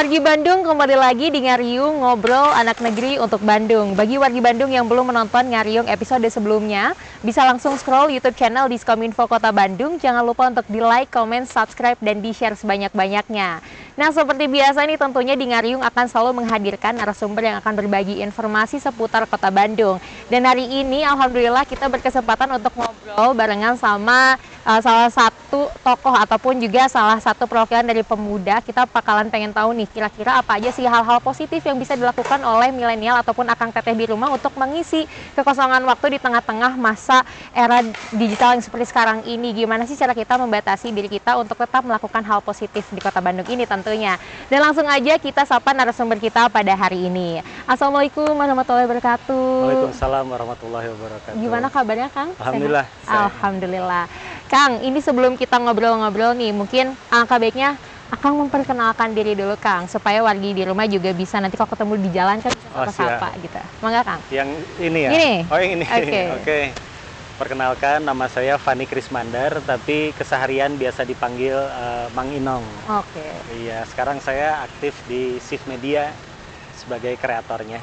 Wargi Bandung, kembali lagi di Ngariung Ngobrol Anak Negeri untuk Bandung. Bagi wargi Bandung yang belum menonton Ngariung episode sebelumnya, bisa langsung scroll YouTube channel Diskominfo Kota Bandung. Jangan lupa untuk di-like, comment, subscribe, dan di-share sebanyak-banyaknya. Nah, seperti biasa nih tentunya di Ngariung akan selalu menghadirkan narasumber yang akan berbagi informasi seputar Kota Bandung. Dan hari ini alhamdulillah kita berkesempatan untuk ngobrol barengan sama salah satu tokoh ataupun juga salah satu perwakilan dari pemuda. Kita bakalan pengen tahu nih kira-kira apa aja sih hal-hal positif yang bisa dilakukan oleh milenial ataupun akang teteh di rumah untuk mengisi kekosongan waktu di tengah-tengah masa era digital yang seperti sekarang ini. Gimana sih cara kita membatasi diri kita untuk tetap melakukan hal positif di Kota Bandung ini tentunya. Dan langsung aja kita sapa narasumber kita pada hari ini. Assalamualaikum warahmatullahi wabarakatuh. Waalaikumsalam warahmatullahi wabarakatuh. Gimana kabarnya, Kang? Alhamdulillah. Alhamdulillah. Kang, ini sebelum kita ngobrol-ngobrol nih, mungkin alangkah baiknya Akang memperkenalkan diri dulu, Kang, supaya wargi di rumah juga bisa nanti kalau ketemu di jalan kan bisa sapa gitu. Mangga, Kang. Yang ini ya? Ini? Oh, yang ini. Oke. Oke. Perkenalkan, nama saya Fani Krismandar, tapi keseharian biasa dipanggil Mang Inong. Oke. Iya, sekarang saya aktif di Shift Media sebagai kreatornya.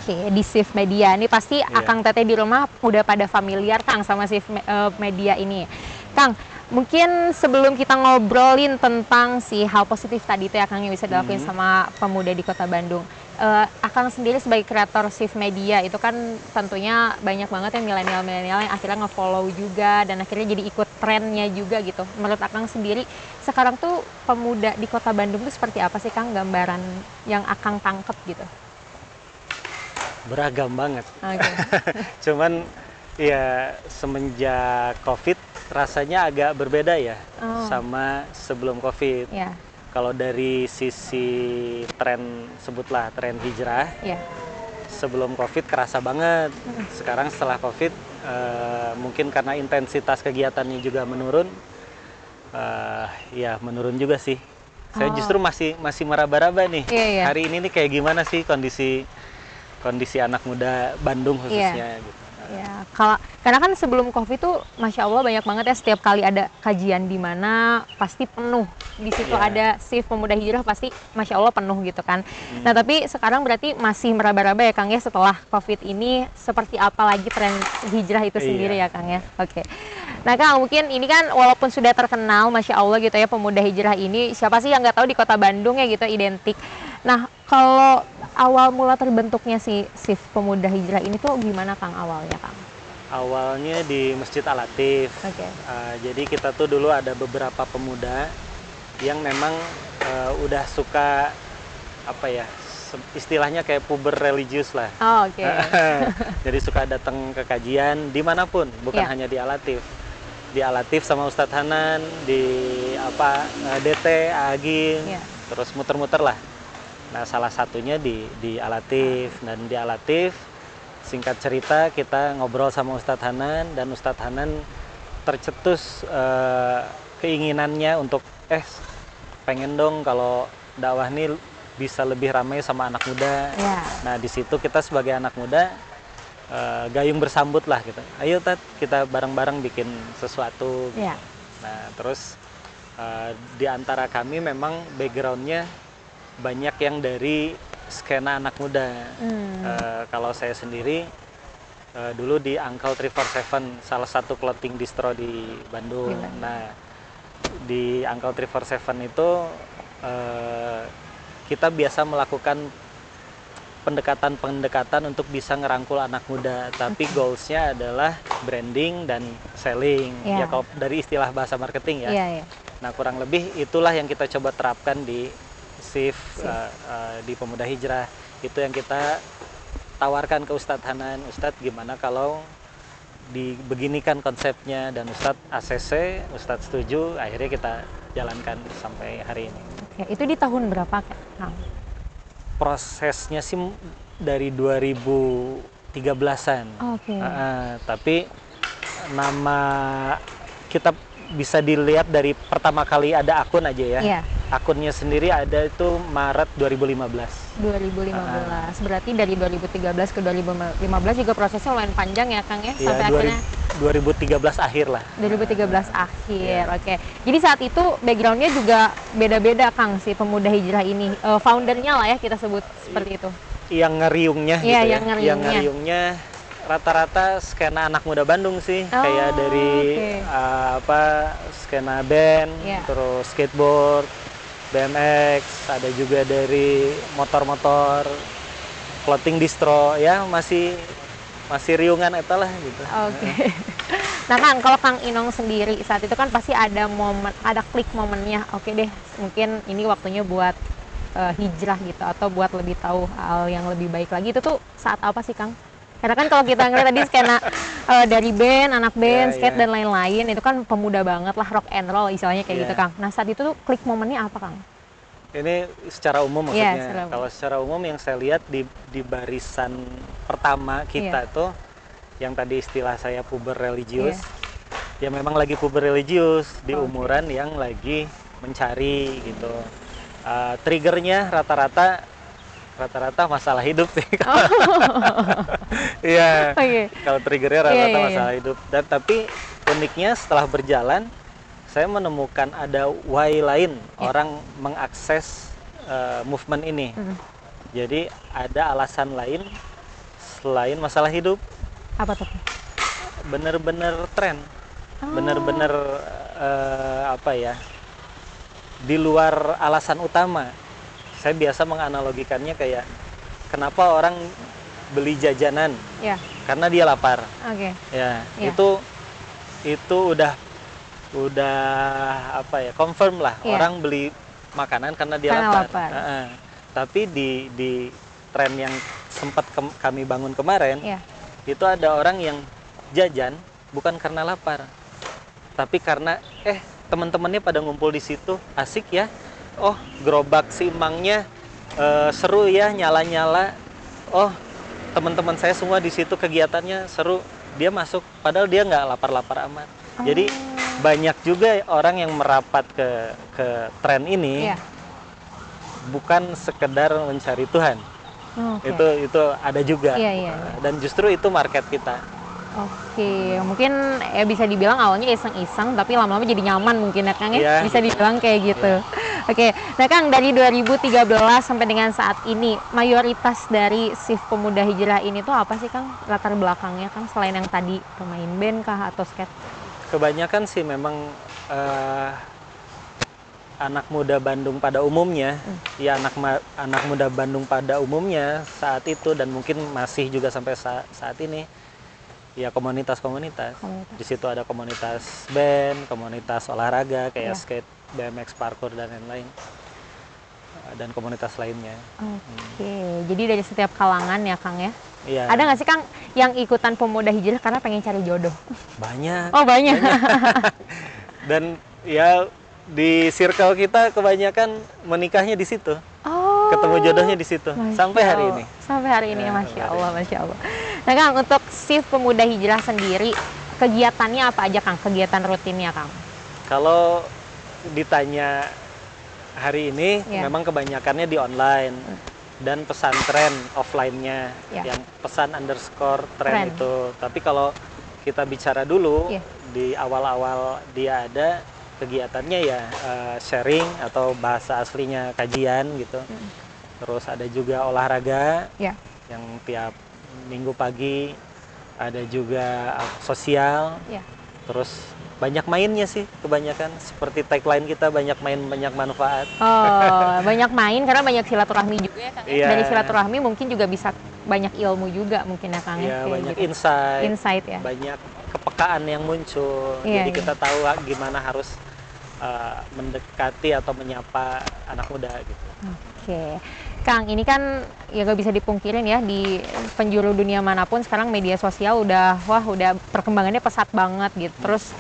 Oke, di Shift Media. Ini pasti Akang teteh di rumah udah pada familiar, Kang, sama Shift Media ini. Kang, mungkin sebelum kita ngobrolin tentang si hal positif tadi tuh Akang yang bisa dilakuin sama pemuda di Kota Bandung. Akang sendiri sebagai kreator Shift Media itu kan tentunya banyak banget ya milenial-milenial yang akhirnya nge-follow juga dan akhirnya jadi ikut trennya juga gitu. Menurut Akang sendiri, sekarang tuh pemuda di Kota Bandung tuh seperti apa sih, Kang, gambaran yang Akang tangkep gitu? Beragam banget. Okay. Cuman ya semenjak COVID rasanya agak berbeda ya sama sebelum COVID. Yeah. Kalau dari sisi tren, sebutlah tren hijrah, sebelum COVID kerasa banget. Sekarang setelah COVID, mungkin karena intensitas kegiatannya juga menurun, ya menurun juga sih. Saya justru masih meraba-raba nih. Hari ini nih kayak gimana sih kondisi anak muda Bandung khususnya gitu. Ya, karena kan sebelum COVID tuh Masya Allah banyak banget ya, setiap kali ada kajian di mana pasti penuh. Di situ ada Shift Pemuda Hijrah pasti Masya Allah penuh gitu kan. Nah, tapi sekarang berarti masih meraba-raba ya, Kang, ya, setelah COVID ini seperti apa lagi tren hijrah itu sendiri ya, Kang, ya. Oke. Nah, Kang, mungkin ini kan walaupun sudah terkenal Masya Allah gitu ya pemuda hijrah ini, siapa sih yang nggak tahu di Kota Bandung ya gitu, identik. Nah, kalau awal mula terbentuknya si Shift Pemuda Hijrah ini tuh gimana, Kang, awalnya, Kang? Awalnya di Masjid Al-Latif. Jadi kita tuh dulu ada beberapa pemuda yang memang udah suka apa ya, istilahnya kayak puber religius lah. Jadi suka datang ke kajian dimanapun, bukan hanya di Al-Latif. Di Al-Latif sama Ustadz Hanan, di DT, Aging, terus muter-muter lah. Nah, salah satunya di Al-Latif, dan di Al-Latif singkat cerita kita ngobrol sama Ustadz Hanan, dan Ustadz Hanan tercetus keinginannya untuk pengen dong kalau dakwah ini bisa lebih ramai sama anak muda. Nah, di situ kita sebagai anak muda gayung bersambut lah gitu. Ayo Tat, kita bareng-bareng bikin sesuatu. Nah, terus di antara kami memang backgroundnya banyak yang dari skena anak muda. Kalau saya sendiri dulu di Uncle 347, salah satu clothing distro di Bandung. Nah, di Uncle 347 itu kita biasa melakukan pendekatan untuk bisa ngerangkul anak muda, tapi goalsnya adalah branding dan selling. Ya, kalau dari istilah bahasa marketing ya. Nah, kurang lebih itulah yang kita coba terapkan di Shift di Pemuda Hijrah. Itu yang kita tawarkan ke Ustadz Hanan. Ustadz, gimana kalau dibeginikan konsepnya, dan Ustadz ACC, Ustadz setuju, akhirnya kita jalankan sampai hari ini. Itu di tahun berapa, Kang? Prosesnya sih dari 2013-an. Tapi nama kita bisa dilihat dari pertama kali ada akun aja ya. Akunnya sendiri ada itu Maret 2015. 2015. Berarti dari 2013 ke 2015 juga prosesnya lumayan panjang ya, Kang, ya? Sampai akhirnya 2013 akhir lah. 2013 akhir, oke. Jadi saat itu backgroundnya juga beda-beda Kang si Pemuda Hijrah ini. Foundernya lah ya kita sebut seperti itu. Yang ngeriungnya gitu ya. Yang ngeriungnya rata-rata skena anak muda Bandung sih. Kayak dari skena band, terus skateboard, BMX, ada juga dari motor-motor, clothing distro, ya masih riungan etalah gitu. Oke. Nah Kang, kalau Kang Inong sendiri saat itu kan pasti ada momen, ada klik momennya. Oke deh, mungkin ini waktunya buat hijrah gitu, atau buat lebih tahu hal yang lebih baik lagi. Itu tuh saat apa sih Kang? Karena kan kalau kita ngeliat tadi skena dari band, anak band, skate dan lain-lain, itu kan pemuda banget lah, rock and roll istilahnya kayak gitu Kang. Nah saat itu tuh klik momennya apa Kang? Ini secara umum maksudnya. Secara umum. Kalau secara umum yang saya lihat di barisan pertama kita tuh yang tadi istilah saya puber religius. Ya memang lagi puber religius di umuran yang lagi mencari gitu. Triggernya rata-rata masalah hidup sih. Iya. Kalau triggernya rata-rata masalah hidup. Dan tapi uniknya setelah berjalan saya menemukan ada why lain orang mengakses movement ini. Jadi ada alasan lain selain masalah hidup. Apa tuh? Bener-bener tren, bener-bener di luar alasan utama. Saya biasa menganalogikannya kayak kenapa orang beli jajanan? Karena dia lapar. Itu udah confirm lah, orang beli makanan karena dia lapar. Tapi di tren yang sempat kami bangun kemarin, itu ada orang yang jajan bukan karena lapar, tapi karena teman-temannya pada ngumpul di situ, asik ya, gerobak si emangnya seru ya, nyala-nyala, teman-teman saya semua di situ kegiatannya seru, dia masuk padahal dia nggak lapar-lapar amat. Jadi banyak juga orang yang merapat ke tren ini bukan sekedar mencari Tuhan. Itu ada juga. Dan justru itu market kita. Mungkin bisa dibilang awalnya iseng-iseng tapi lama-lama jadi nyaman mungkin ya Kang ya. Bisa dibilang kayak gitu. Nah Kang, dari 2013 sampai dengan saat ini mayoritas dari shift Pemuda Hijrah ini tuh apa sih Kang latar belakangnya Kang, selain yang tadi pemain band kah atau skate? Kebanyakan sih memang anak muda Bandung pada umumnya, anak muda Bandung pada umumnya saat itu dan mungkin masih juga sampai saat ini, ya komunitas-komunitas. Di situ ada komunitas band, komunitas olahraga kayak skate, BMX, parkour dan lain-lain, dan komunitas lainnya. Jadi dari setiap kalangan ya Kang ya. Ada nggak sih Kang yang ikutan Pemuda Hijrah karena pengen cari jodoh? Banyak. Banyak. Dan ya di circle kita kebanyakan menikahnya di situ. Ketemu jodohnya di situ. Sampai hari ini. Sampai hari ini, Masya Allah, Masya Allah. Nah Kang, untuk shift Pemuda Hijrah sendiri, kegiatannya apa aja Kang? Kegiatan rutinnya Kang? Kalau ditanya hari ini, memang kebanyakannya di online. Dan pesantren offline-nya yang pesan_tren itu. Tapi kalau kita bicara dulu di awal-awal dia ada kegiatannya sharing atau bahasa aslinya kajian gitu. Terus ada juga olahraga yang tiap minggu pagi, ada juga sosial. Terus banyak mainnya sih kebanyakan, seperti tagline kita, banyak main banyak manfaat. Banyak main karena banyak silaturahmi juga ya Kang. Dari silaturahmi mungkin juga bisa banyak ilmu juga mungkin ya Kang. Banyak gitu. Insight ya. Banyak kepekaan yang muncul. Jadi kita tahu gimana harus mendekati atau menyapa anak muda gitu. Kang, ini kan ya gak bisa dipungkirin ya, di penjuru dunia manapun sekarang media sosial udah perkembangannya pesat banget gitu. Terus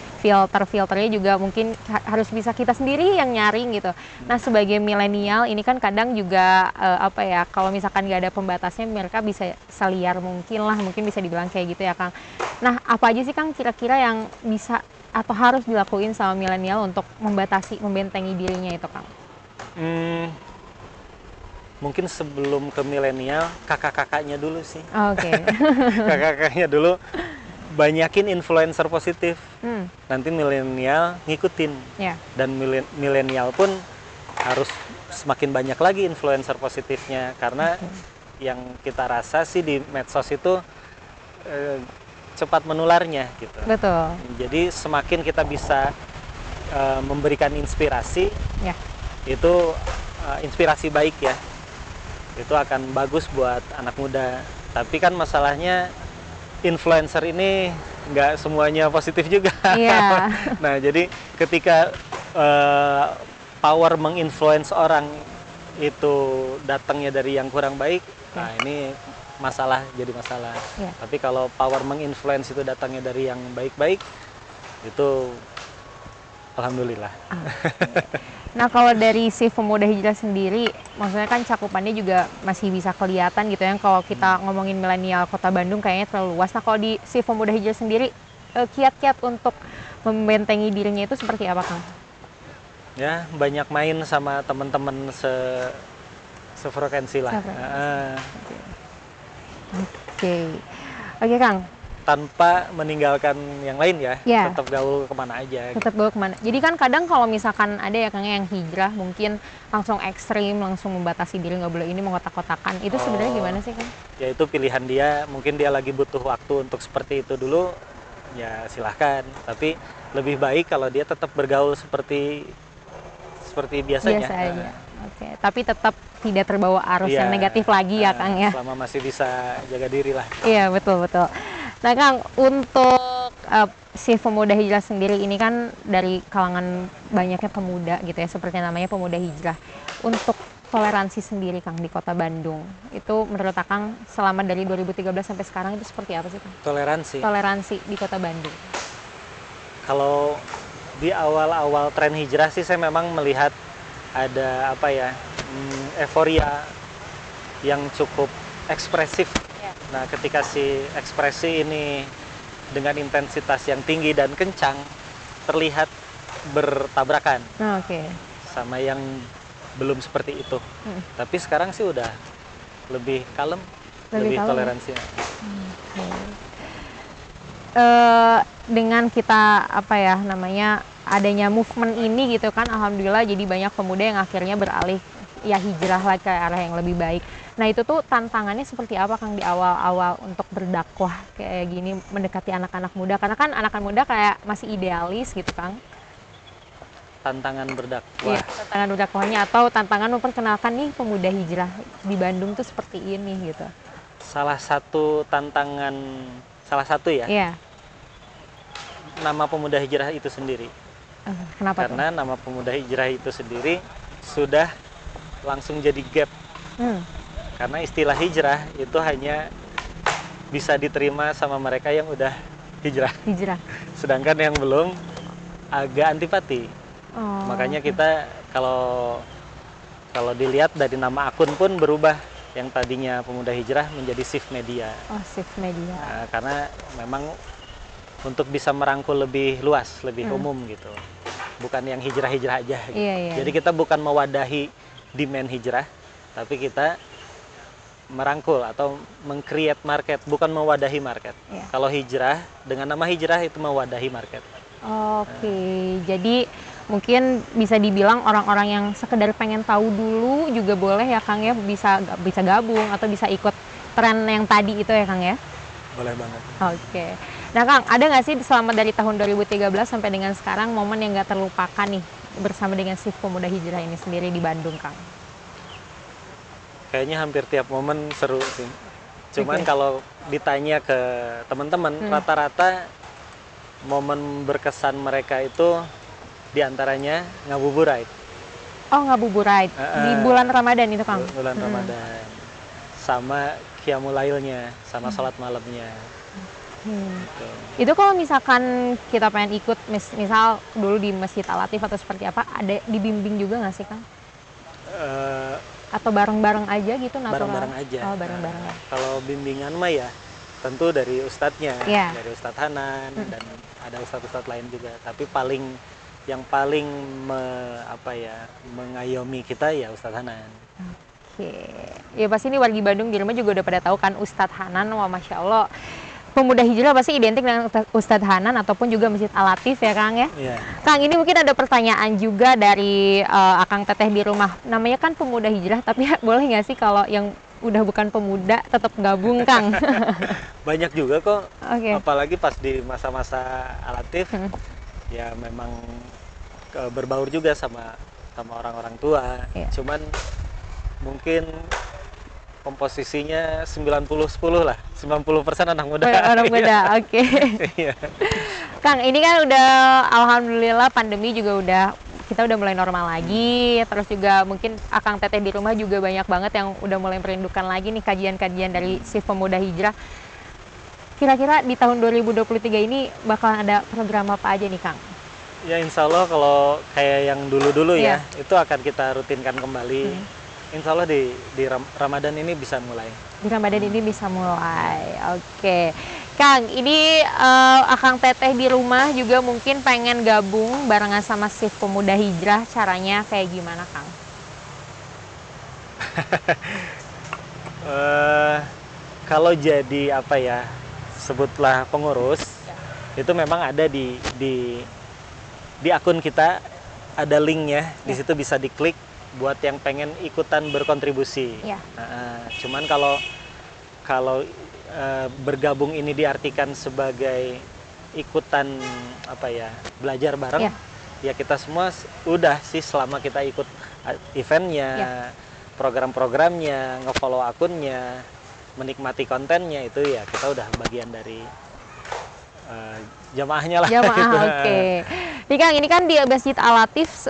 filternya juga mungkin harus bisa kita sendiri yang nyaring gitu. Nah sebagai milenial ini kan kadang juga kalau misalkan gak ada pembatasnya mereka bisa seliar mungkin bisa dibilang kayak gitu ya Kang. Nah apa aja sih Kang kira-kira yang bisa atau harus dilakuin sama milenial untuk membentengi dirinya itu Kang? Mungkin sebelum ke milenial, kakak-kakaknya dulu sih. Kakak-kakaknya dulu banyakin influencer positif. Nanti milenial ngikutin. Dan milenial pun harus semakin banyak lagi influencer positifnya, karena yang kita rasa sih di medsos itu cepat menularnya gitu. Betul. Jadi semakin kita bisa memberikan inspirasi, itu inspirasi baik ya, itu akan bagus buat anak muda. Tapi kan masalahnya influencer ini nggak semuanya positif juga. Nah, jadi ketika power menginfluence orang itu datangnya dari yang kurang baik, nah ini jadi masalah. Tapi kalau power menginfluence itu datangnya dari yang baik-baik, itu alhamdulillah. Nah, kalau dari Shift Pemuda Hijrah sendiri, maksudnya kan cakupannya juga masih bisa kelihatan gitu ya. Kalau kita ngomongin milenial Kota Bandung kayaknya terlalu luas. Nah, kalau di Shift Pemuda Hijrah sendiri, kiat-kiat untuk membentengi dirinya itu seperti apa, Kang? Ya, banyak main sama teman-teman sefrekuensi lah. Oke, Kang. Tanpa meninggalkan yang lain ya, tetap gaul kemana aja. Tetap gaul kemana. Jadi kan kadang kalau misalkan ada ya Kang yang hijrah mungkin langsung ekstrim, langsung membatasi diri, nggak boleh ini, mengotak-kotakan. Itu sebenarnya gimana sih Kang? Ya itu pilihan dia, mungkin dia lagi butuh waktu untuk seperti itu dulu, ya silahkan. Tapi lebih baik kalau dia tetap bergaul seperti biasanya. Biasa aja. Tapi tetap tidak terbawa arus yang negatif lagi ya Kang ya. Selama masih bisa jaga diri lah. Iya, betul. Nah Kang, untuk Shift Pemuda Hijrah sendiri ini kan dari kalangan banyaknya pemuda gitu ya, seperti namanya Pemuda Hijrah. Untuk toleransi sendiri Kang di Kota Bandung, itu menurut Kang selama dari 2013 sampai sekarang itu seperti apa sih Kang? Toleransi di Kota Bandung. Kalau di awal-awal tren hijrah sih saya memang melihat ada euforia yang cukup ekspresif. Nah, ketika si ekspresi ini dengan intensitas yang tinggi dan kencang terlihat bertabrakan sama yang belum seperti itu. Tapi sekarang sih udah lebih kalem, lebih toleransi. Dengan kita adanya movement ini gitu kan, alhamdulillah jadi banyak pemuda yang akhirnya beralih hijrah lah ke arah yang lebih baik. Nah, itu tuh tantangannya seperti apa Kang di awal-awal untuk berdakwah kayak gini, mendekati anak-anak muda, karena kan anak-anak muda kayak masih idealis gitu Kang. Tantangan berdakwah. Tantangan berdakwahnya atau tantangan memperkenalkan nih pemuda hijrah di Bandung tuh seperti ini gitu. Salah satu ya. Nama pemuda hijrah itu sendiri. Kenapa Karena nama pemuda hijrah itu sendiri sudah langsung jadi gap. Karena istilah hijrah itu hanya bisa diterima sama mereka yang udah hijrah. Sedangkan yang belum agak antipati. Makanya kita kalau dilihat dari nama akun pun berubah, yang tadinya pemuda hijrah menjadi Shift Media. Shift Media. Nah, karena memang untuk bisa merangkul lebih luas, lebih umum gitu. Bukan yang hijrah-hijrah aja gitu. Jadi kita bukan mewadahi demand hijrah, tapi kita merangkul atau meng-create market, bukan mewadahi market. Kalau hijrah, dengan nama hijrah itu mewadahi market. Jadi mungkin bisa dibilang orang-orang yang sekedar pengen tahu dulu juga boleh ya Kang ya, bisa gabung atau bisa ikut tren yang tadi itu ya Kang ya? Boleh banget. Nah Kang, ada nggak sih selama dari tahun 2013 sampai dengan sekarang momen yang nggak terlupakan nih bersama dengan Shift Pemuda Hijrah ini sendiri di Bandung Kang? Kayaknya hampir tiap momen seru sih. Cuman kalau ditanya ke teman-teman, rata-rata momen berkesan mereka itu diantaranya ngabuburit. Ngabuburit di bulan Ramadan itu Kang? Bulan Ramadan. Sama qiyamul lailnya, sama sholat malamnya. Itu kalau misalkan kita pengen ikut, misal dulu di Masjid Al-Latif atau seperti apa, ada dibimbing juga nggak sih Kang? Atau bareng-bareng aja gitu natural? Bareng-bareng aja. Bareng-bareng. Kalau bimbingan mah ya tentu dari ustadznya, dari Ustadz Hanan dan ada ustadz-ustadz lain juga. Tapi yang paling mengayomi kita ya Ustadz Hanan. Ya pasti ini wargi Bandung di rumah juga udah pada tahu kan Ustadz Hanan, wah Masya Allah. Pemuda Hijrah pasti identik dengan Ustadz Hanan ataupun juga Masjid Al-Latif ya Kang ya. Iya. Kang, ini mungkin ada pertanyaan juga dari Akang Teteh di rumah. Namanya kan Pemuda Hijrah, tapi boleh nggak sih kalau yang udah bukan pemuda tetap gabung Kang? Banyak juga kok. Oke. Apalagi pas di masa-masa Al-Latif, ya memang berbaur juga sama orang-orang tua. Iya. Cuman mungkin komposisinya 90-10 lah. 90% anak muda. Orang muda, oke. Iya. Kang, ini kan udah alhamdulillah pandemi juga kita udah mulai normal lagi, terus juga mungkin Akang Teteh di rumah juga banyak banget yang udah mulai merindukan lagi nih kajian-kajian dari Shift Pemuda Hijrah. Kira-kira di tahun 2023 ini bakal ada program apa aja nih Kang? Ya insya Allah kalau kayak yang dulu-dulu ya, itu akan kita rutinkan kembali. Insya Allah di Ramadan ini bisa mulai. Di Ramadan ini bisa mulai, oke. Kang, ini Akang Teteh di rumah juga mungkin pengen gabung barengan sama Shift Pemuda Hijrah. Caranya kayak gimana, Kang? Kalau jadi apa ya, sebutlah pengurus, itu memang ada di akun kita, ada linknya. Di situ bisa diklik buat yang pengen ikutan berkontribusi. Cuman kalau bergabung ini diartikan sebagai ikutan apa ya, belajar bareng, ya kita semua udah sih selama kita ikut eventnya, program-programnya, ngefollow akunnya, menikmati kontennya, itu ya kita udah bagian dari jamaahnya lah. Jamaah, gitu. oke. Nih Kang, ini kan di Masjid Al-Latif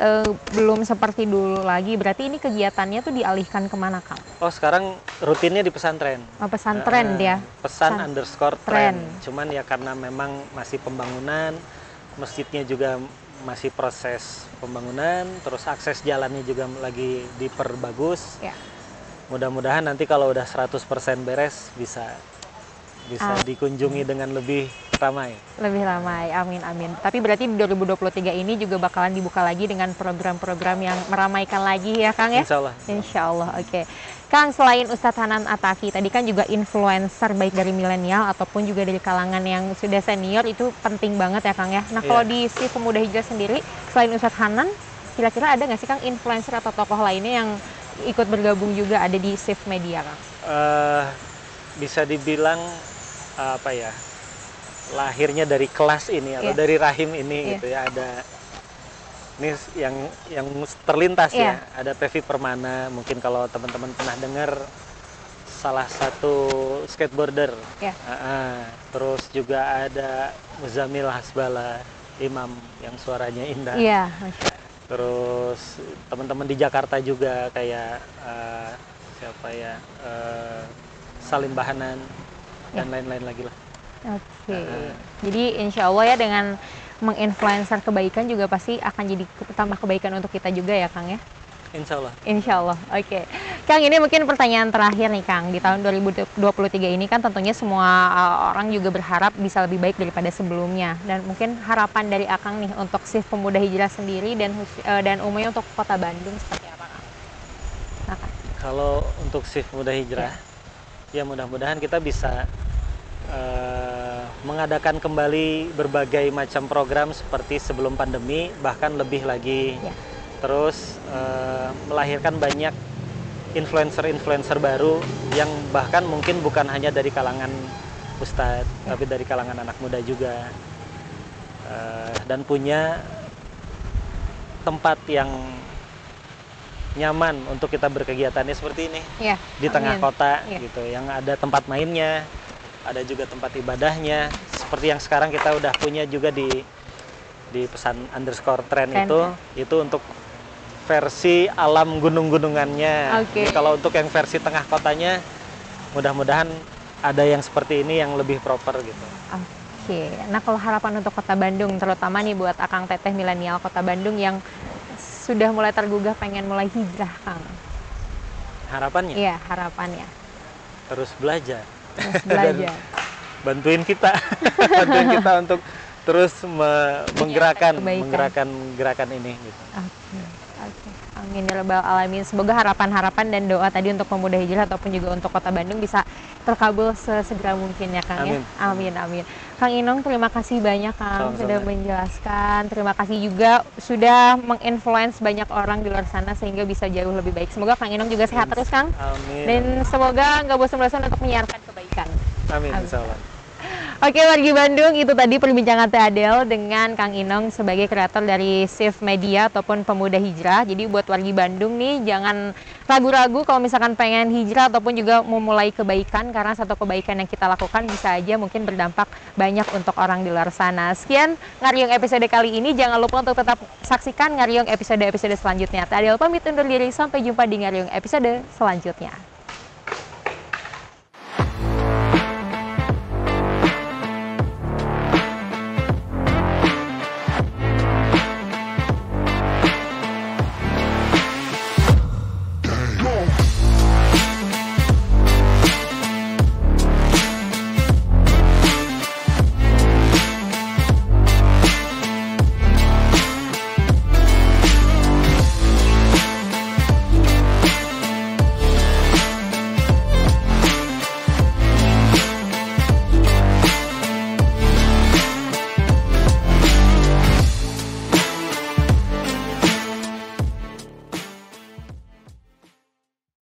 belum seperti dulu lagi. Berarti ini kegiatannya tuh dialihkan kemana, Kang? Oh, sekarang rutinnya di pesantren. Oh, pesantren dia. Pesan_tren. Cuman ya karena memang masih pembangunan, masjidnya juga masih proses pembangunan, terus akses jalannya juga lagi diperbagus. Ya. Mudah-mudahan nanti kalau udah 100% beres bisa dikunjungi dengan lebih ramai. Lebih ramai, amin amin. Tapi berarti di 2023 ini juga bakalan dibuka lagi dengan program-program yang meramaikan lagi ya Kang ya? Insya Allah. Insya Allah, oke. Kang, selain Ustadz Hanan Ataki, tadi kan juga influencer baik dari milenial ataupun juga dari kalangan yang sudah senior, itu penting banget ya Kang ya? Nah kalau di Shift Pemuda Hijrah sendiri, selain Ustadz Hanan, kira-kira ada nggak sih Kang influencer atau tokoh lainnya yang ikut bergabung juga ada di Shift Media Kang? Bisa dibilang apa ya, lahirnya dari kelas ini atau dari rahim ini gitu ya, ada ini yang terlintas ya, ada Pevi Permana, mungkin kalau teman-teman pernah dengar, salah satu skateboarder. Terus juga ada Muzamil Hasbala, imam yang suaranya indah. Terus teman-teman di Jakarta juga kayak siapa ya, Salim Bahanan dan lain-lain lagi lah. Oke. Jadi insya Allah ya dengan menginfluencer kebaikan juga pasti akan jadi tambah kebaikan untuk kita juga ya Kang ya? Insya Allah. Insya Allah, oke. Kang, ini mungkin pertanyaan terakhir nih Kang. Di tahun 2023 ini kan tentunya semua orang juga berharap bisa lebih baik daripada sebelumnya. Dan mungkin harapan dari Akang nih untuk Shift Pemuda Hijrah sendiri dan umumnya untuk Kota Bandung seperti apa Kang? Kalau untuk Shift Pemuda Hijrah, ya mudah-mudahan kita bisa mengadakan kembali berbagai macam program seperti sebelum pandemi, bahkan lebih lagi. Terus melahirkan banyak influencer-influencer baru yang bahkan mungkin bukan hanya dari kalangan ustadz, tapi dari kalangan anak muda juga, dan punya tempat yang nyaman untuk kita berkegiatannya seperti ini, di tengah kota gitu, yang ada tempat mainnya, ada juga tempat ibadahnya, seperti yang sekarang kita udah punya juga di pesan_tren itu untuk versi alam gunung-gunungannya. Jadi kalau untuk yang versi tengah kotanya, mudah-mudahan ada yang seperti ini yang lebih proper gitu. Nah kalau harapan untuk Kota Bandung, terutama nih buat Akang Teteh milenial Kota Bandung yang sudah mulai tergugah pengen mulai hijrah Kang. Harapannya? Iya, harapannya. Terus belajar. Dan bantuin kita untuk terus menggerakkan gerakan ini gitu. Amin ya rabbal alamin. Semoga harapan-harapan dan doa tadi untuk Pemuda Hijrah ataupun juga untuk Kota Bandung bisa terkabul sesegera mungkin ya Kang. Amin. Ya. Amin, amin. Kang Inong, terima kasih banyak Kang Sama-sama. sudah menjelaskan. Terima kasih juga sudah menginfluence banyak orang di luar sana sehingga bisa jauh lebih baik. Semoga Kang Inong juga sehat terus Kang. Amin. Dan semoga nggak bosan-bosan untuk menyiarkan kebaikan. Amin, insya Allah. Oke wargi Bandung, itu tadi perbincangan Teh Adel dengan Kang Inong sebagai kreator dari Shift Media ataupun Pemuda Hijrah. Jadi buat wargi Bandung nih jangan ragu-ragu kalau misalkan pengen hijrah ataupun juga memulai kebaikan, karena satu kebaikan yang kita lakukan bisa aja mungkin berdampak banyak untuk orang di luar sana. Sekian Ngariung episode kali ini, jangan lupa untuk tetap saksikan Ngariung episode-episode selanjutnya. Teh Adel pamit undur diri, sampai jumpa di Ngariung episode selanjutnya.